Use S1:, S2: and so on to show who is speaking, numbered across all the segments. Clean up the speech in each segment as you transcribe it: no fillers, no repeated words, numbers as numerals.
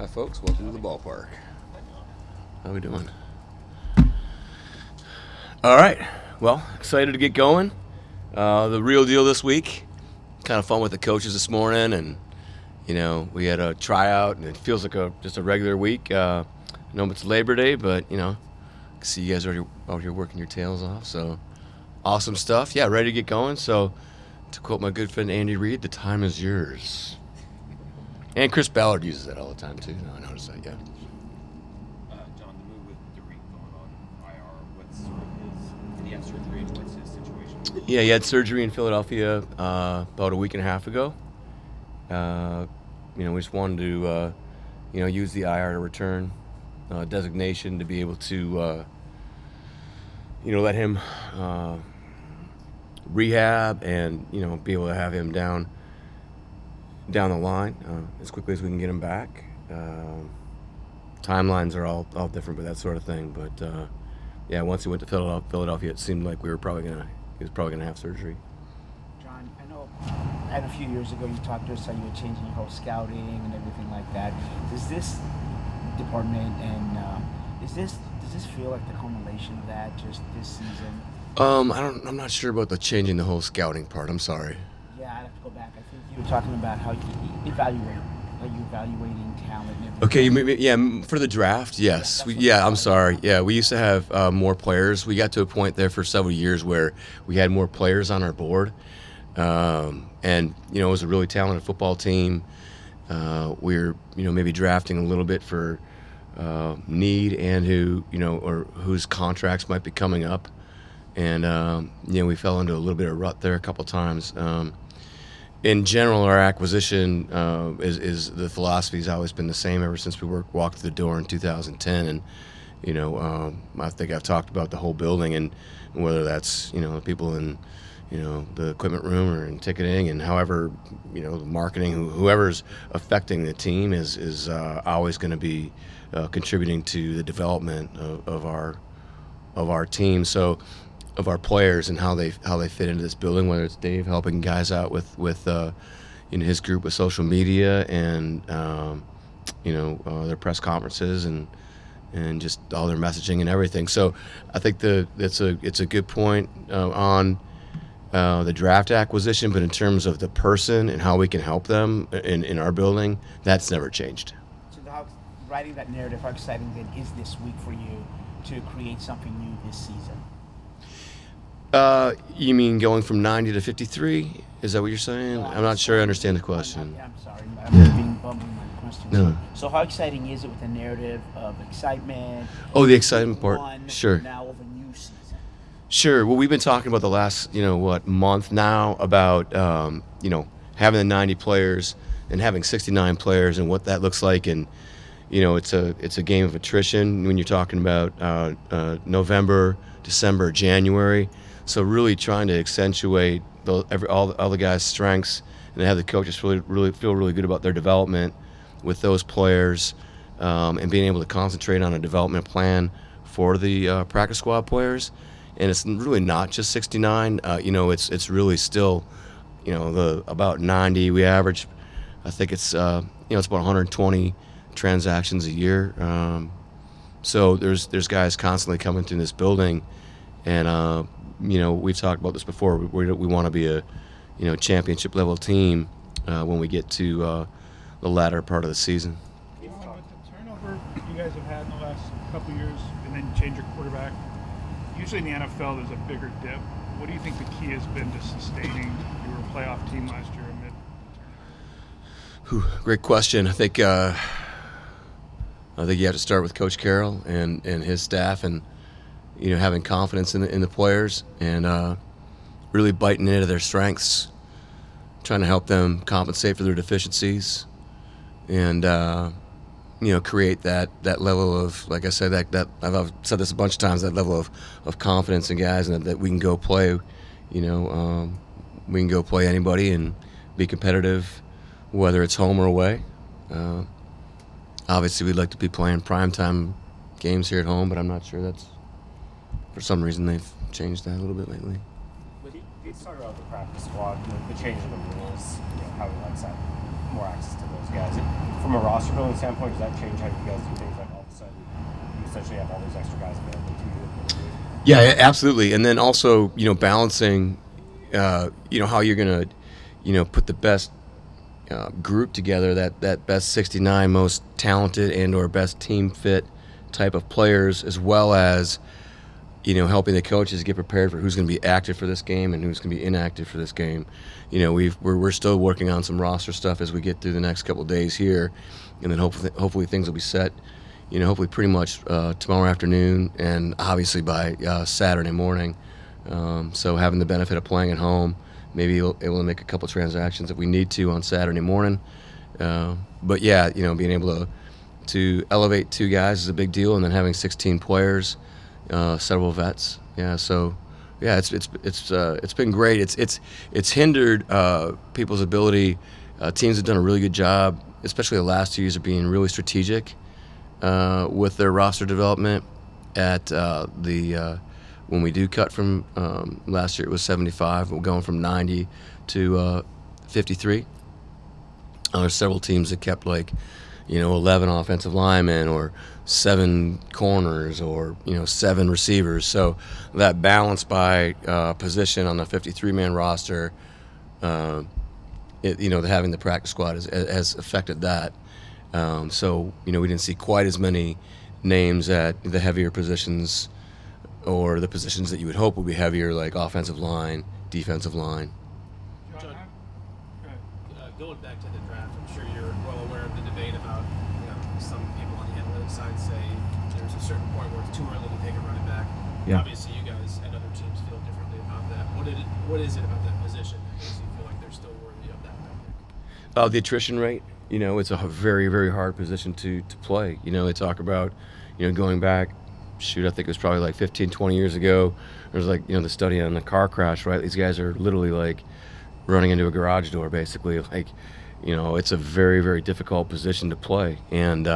S1: Hi, folks. Welcome to the ballpark. How we doing? All right. Well, excited to get going. The real deal this week. Kind of fun with the coaches this morning, and we had a tryout, and it feels like just a regular week. I know it's Labor Day, but I see you guys are out here working your tails off. So awesome stuff. Yeah, ready to get going. So to quote my good friend Andy Reid, the time is yours. And Chris Ballard uses that all the time, too. I noticed that, yeah.
S2: John, the move with Derek going on IR, did he have surgery? What's his situation?
S1: Yeah, he had surgery in Philadelphia about a week and a half ago. We just wanted to, use the IR to return designation to be able to, let him rehab and, be able to have him down the line as quickly as we can get him back. Timelines are all different, but that sort of thing. But once he went to Philadelphia, it seemed like he was probably gonna have surgery.
S3: John, I know a few years ago you talked to us how you were changing your whole scouting and everything like that. Does this department and does this feel like the culmination of that just this season?
S1: I'm not sure about the changing the whole scouting part. I'm sorry.
S3: Yeah, I'd have to go back. I think you were talking about how you evaluating talent and everything.
S1: Okay, for the draft, yes. I'm sorry. Yeah, we used to have more players. We got to a point there for several years where we had more players on our board. And it was a really talented football team. We were, maybe drafting a little bit for need and or whose contracts might be coming up. And, we fell into a little bit of rut there a couple times. In general, our acquisition is the philosophy has always been the same ever since we walked through the door in 2010. And, I think I've talked about the whole building and whether that's, people in, the equipment room or in ticketing and however, the marketing, whoever's affecting the team is always going to be contributing to the development of our team. So, of our players and how they fit into this building, whether it's Dave helping guys out with his group with social media and their press conferences and just all their messaging and everything. So I think it's a good point on the draft acquisition, but in terms of the person and how we can help them in our building, that's never changed.
S3: So writing that narrative, how exciting then is this week for you to create something new this season?
S1: You mean going from 90 to 53? Is that what you're saying? I'm not sure I understand the question.
S3: I'm sorry. I'm being bumbling my question.
S1: No.
S3: So how exciting is it with the narrative of excitement?
S1: Oh, the excitement part. Sure.
S3: Now of a new season.
S1: Sure. Well, we've been talking about the last, month now about, having the 90 players and having 69 players and what that looks like. And, it's a game of attrition when you're talking about November, December, January. So really trying to accentuate all the guys' strengths and have the coaches really feel really good about their development with those players and being able to concentrate on a development plan for the practice squad players. And it's really not just 69. It's really still, about 90. We average, I think it's about 120 transactions a year. So there's guys constantly coming through this building, and we've talked about this before. We want to be a championship level team when we get to the latter part of the season.
S4: With the turnover you guys have had in the last couple years, and then change your quarterback, usually in the NFL there's a bigger dip. What do you think the key has been to sustaining? You were a playoff team last year amid the turnover.
S1: Great question. I think you have to start with Coach Carroll and his staff, and having confidence in the players and really biting into their strengths, trying to help them compensate for their deficiencies, and create that level of, like I said, that I've said this a bunch of times, that level of confidence in guys, and that we can go play, we can go play anybody and be competitive, whether it's home or away. Obviously, we'd like to be playing primetime games here at home, but I'm not sure that's, for some reason, they've changed that a little bit lately.
S2: Let's talk about the practice squad, the change of the rules, how he likes that, more access to those guys.
S5: from a roster building standpoint, does that change how you guys do things? Like all of a sudden, you essentially have all those extra guys available to you?
S1: Yeah, absolutely. And then also, balancing, how you're going to, put the best group together, that best 69 most talented and or best team fit type of players, as well as, helping the coaches get prepared for who's going to be active for this game and who's going to be inactive for this game. We're still working on some roster stuff as we get through the next couple of days here, and then hopefully things will be set, hopefully pretty much tomorrow afternoon and obviously by Saturday morning. So having the benefit of playing at home, maybe able to make a couple transactions if we need to on Saturday morning. But yeah, being able to elevate 2 guys is a big deal, and then having 16 players, several vets. Yeah, so yeah, it's been great. It's hindered people's ability. Teams have done a really good job, especially the last 2 years, of being really strategic with their roster development. When we do cut from last year, it was 75. We're going from 90 to 53. There's several teams that kept 11 offensive linemen or 7 corners or 7 receivers. So that balance by position on the 53-man roster, having the practice squad has affected that. So we didn't see quite as many names at the heavier positions, or the positions that you would hope would be heavier, like offensive line, defensive line.
S4: John,
S6: Going back to the draft, I'm sure you're well aware of the debate about, some people on the analytics side say there's a certain point where it's too early to take a running back.
S3: Yeah.
S6: Obviously, you guys and other teams feel differently about that. What is it about that position that makes you feel like they're still worthy of that pick?
S1: The attrition rate, it's a very, very hard position to play. They talk about, going back, I think it was probably 15, 20 years ago. There's the study on the car crash, right? These guys are literally running into a garage door, basically. It's a very, very difficult position to play. And,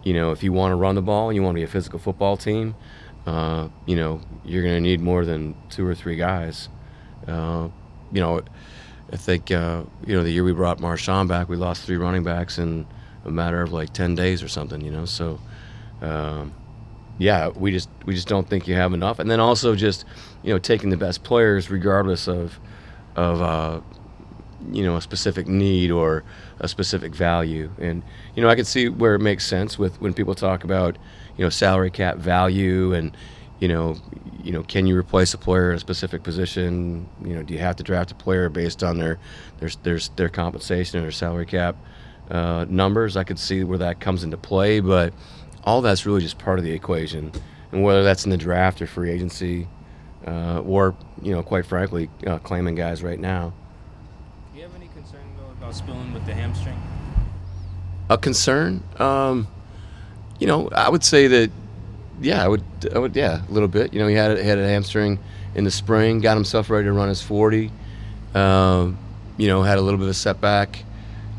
S1: if you want to run the ball and you want to be a physical football team, you're going to need more than 2 or 3 guys. I think, the year we brought Marshawn back, we lost 3 running backs in a matter of 10 days or something, so yeah, we just don't think you have enough. And then also just, taking the best players regardless of a specific need or a specific value. And, I could see where it makes sense with when people talk about, salary cap value and, can you replace a player in a specific position? Do you have to draft a player based on their compensation or their salary cap numbers? I could see where that comes into play, but all that's really just part of the equation. And whether that's in the draft or free agency, or, quite frankly, claiming guys right now.
S2: Do you have any concern, though, about spilling with the hamstring?
S1: A concern? I would say that, yeah, I would, yeah, a little bit. He had a hamstring in the spring, got himself ready to run his 40. Had a little bit of a setback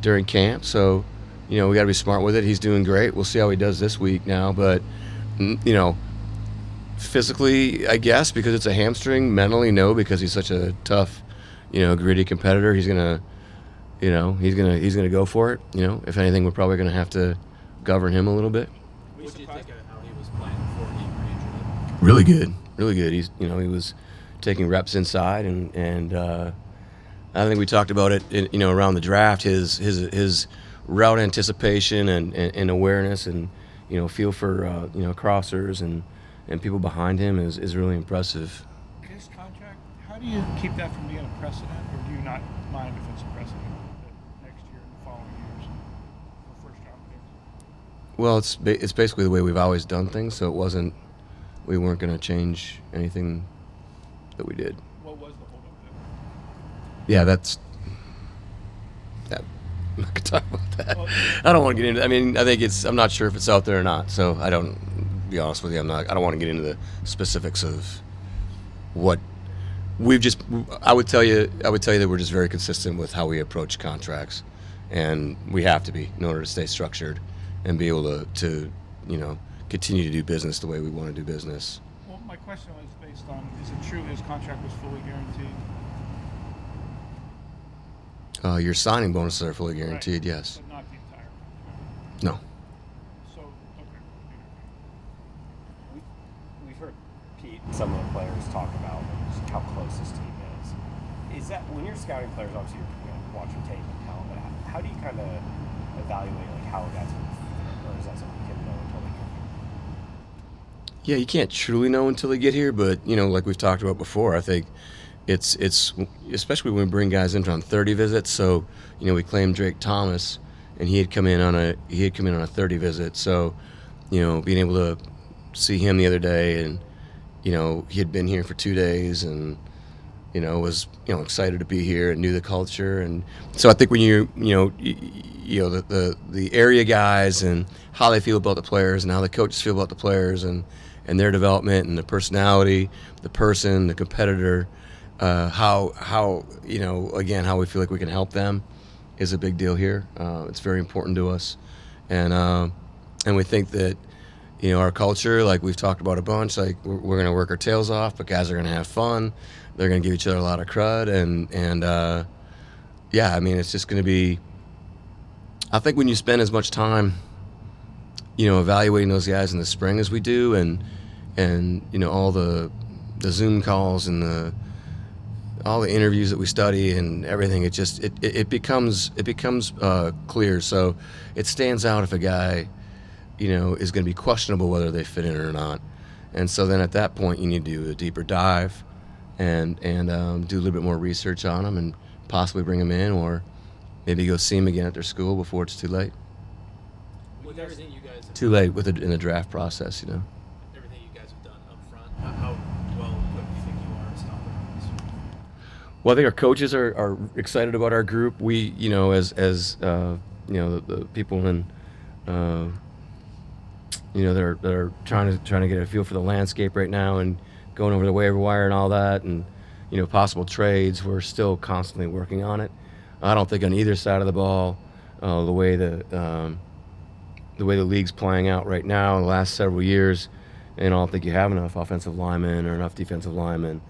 S1: during camp, so we got to be smart with it. He's doing great. We'll see how he does this week now, but physically, I guess, because it's a hamstring. Mentally, no, because he's such a tough, gritty competitor. He's gonna go for it. If anything, we're probably gonna have to govern him a little bit.
S6: What did you think of how he was playing before he re-injured?
S1: Really good, really good. He was taking reps inside, and I think we talked about it, around the draft. His route anticipation and awareness and feel for crossers and people behind him is really impressive.
S4: His contract, how do you keep that from being a precedent, or do you not mind if it's a precedent that next year and the following years for first round picks?
S1: Well, it's basically the way we've always done things, so we weren't going to change anything that we did.
S4: What was the holdup there?
S1: Yeah, I'm not going to talk about that. I don't want to get into. I mean, I'm not sure if it's out there or not. So I don't. Be honest with you, I don't want to get into the specifics of what we've just. I would tell you that we're just very consistent with how we approach contracts, and we have to be in order to stay structured and be able to continue to do business the way we want to do business.
S4: Well, my question was based on: is it true his contract was fully guaranteed?
S1: Your signing bonuses are fully guaranteed,
S4: Right.
S1: yes.
S4: But not the entire
S1: No.
S4: So, okay.
S5: We've heard Pete and some of the players talk about just how close this team is. Is that when you're scouting players, obviously you're watching tape and talent, but how do you kind of evaluate like how a guy's going to fit, or is that something you can know until they get here?
S1: Yeah, you can't truly know until they get here, but like we've talked about before, I think it's especially when we bring guys in on 30 visits. So we claimed Drake Thomas, and he had come in on a 30 visit. So being able to see him the other day, and he had been here for 2 days, and was excited to be here and knew the culture. And so I think when the area guys and how they feel about the players and how the coaches feel about the players and their development and the personality, the person, the competitor, how again how we feel like we can help them is a big deal here. It's very important to us, and we think that our culture, like we've talked about a bunch, like we're going to work our tails off, but guys are going to have fun. They're going to give each other a lot of crud, and yeah, I mean, it's just going to be. I think when you spend as much time, evaluating those guys in the spring as we do, and all the Zoom calls and all the interviews that we study and everything, it becomes clear. So it stands out if a guy is going to be questionable whether they fit in or not. And so then at that point you need to do a deeper dive and do a little bit more research on them and possibly bring them in, or maybe go see them again at their school before it's too late.
S6: With everything you guys have
S1: Too late in the draft process,
S6: everything you guys have done up front, how well equipped do you think you are to stop the runs?
S1: Well, I think our coaches are excited about our group. We, as the people in, that are trying to get a feel for the landscape right now and going over the waiver wire and all that, and possible trades. We're still constantly working on it. I don't think on either side of the ball, the way the league's playing out right now in the last several years, and I don't think you have enough offensive linemen or enough defensive linemen.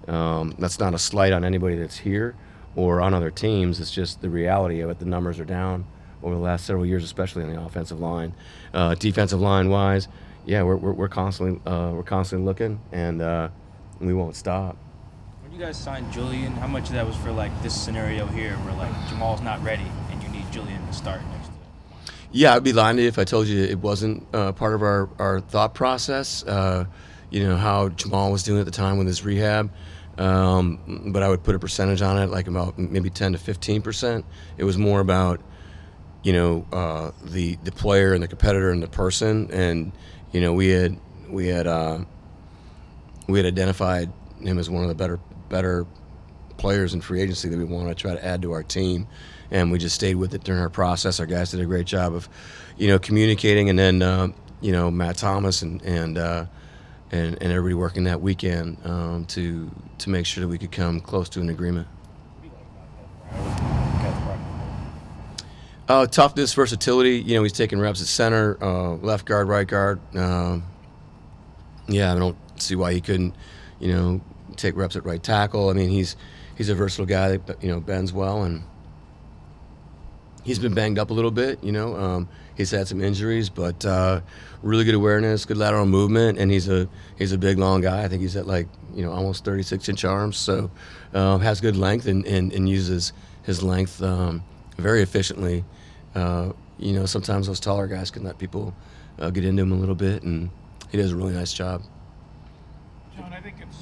S1: That's not a slight on anybody that's here or on other teams. It's just the reality of it. The numbers are down over the last several years, especially on the offensive line. Defensive line wise, yeah, we're constantly looking, and we won't stop.
S7: When you guys signed Julian, how much of that was for like this scenario here, where like Jamal's not ready and you need Julian to start next to him?
S1: Yeah, I'd be lying to you if I told you it wasn't part of our thought process. How Jamal was doing at the time with his rehab, but I would put a percentage on it, like about maybe 10 to 15%. It was more about the player and the competitor and the person, and we had identified him as one of the better players in free agency that we want to try to add to our team, and we just stayed with it during our process. Our guys did a great job of communicating, and then Matt Thomas and everybody working that weekend to make sure that we could come close to an agreement. Toughness, versatility. He's taking reps at center, left guard, right guard. I don't see why he couldn't, take reps at right tackle. I mean, he's a versatile guy that bends well, and he's been banged up a little bit. He's had some injuries, but really good awareness, good lateral movement, and he's a big, long guy. I think he's at almost 36-inch arms, so has good length and uses his length very efficiently. Sometimes those taller guys can let people get into him a little bit, and he does a really nice job.
S4: John, I think it's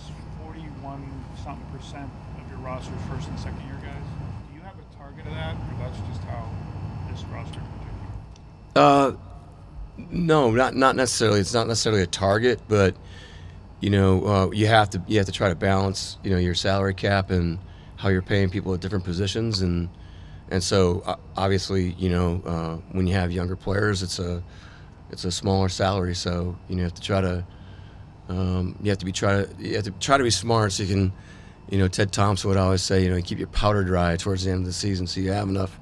S4: 41-something% of your roster's first and second year guys. Do you have a target of that, or that's just how this roster is?
S1: No, not necessarily. It's not necessarily a target, but you have to try to balance your salary cap and how you're paying people at different positions, and so obviously when you have younger players, it's a smaller salary, so you have to try to you have to try to be smart, so you can Ted Thompson would always say keep your powder dry towards the end of the season, so you have enough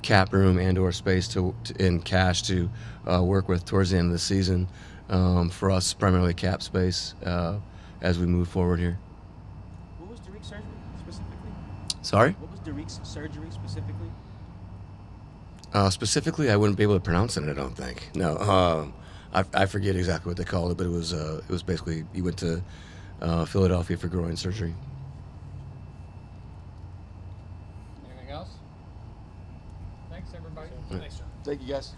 S1: cap room and/or space in cash to work with towards the end of the season. For us, primarily cap space as we move forward here.
S7: What was Derrick's surgery specifically?
S1: Sorry?
S7: What was Derrick's surgery specifically?
S1: Specifically, I wouldn't be able to pronounce it. I don't think. No, I forget exactly what they called it, but it was basically he went to Philadelphia for groin surgery.
S8: Anything else? Thanks, everybody.
S6: Thanks, John.
S1: Thank you, guys.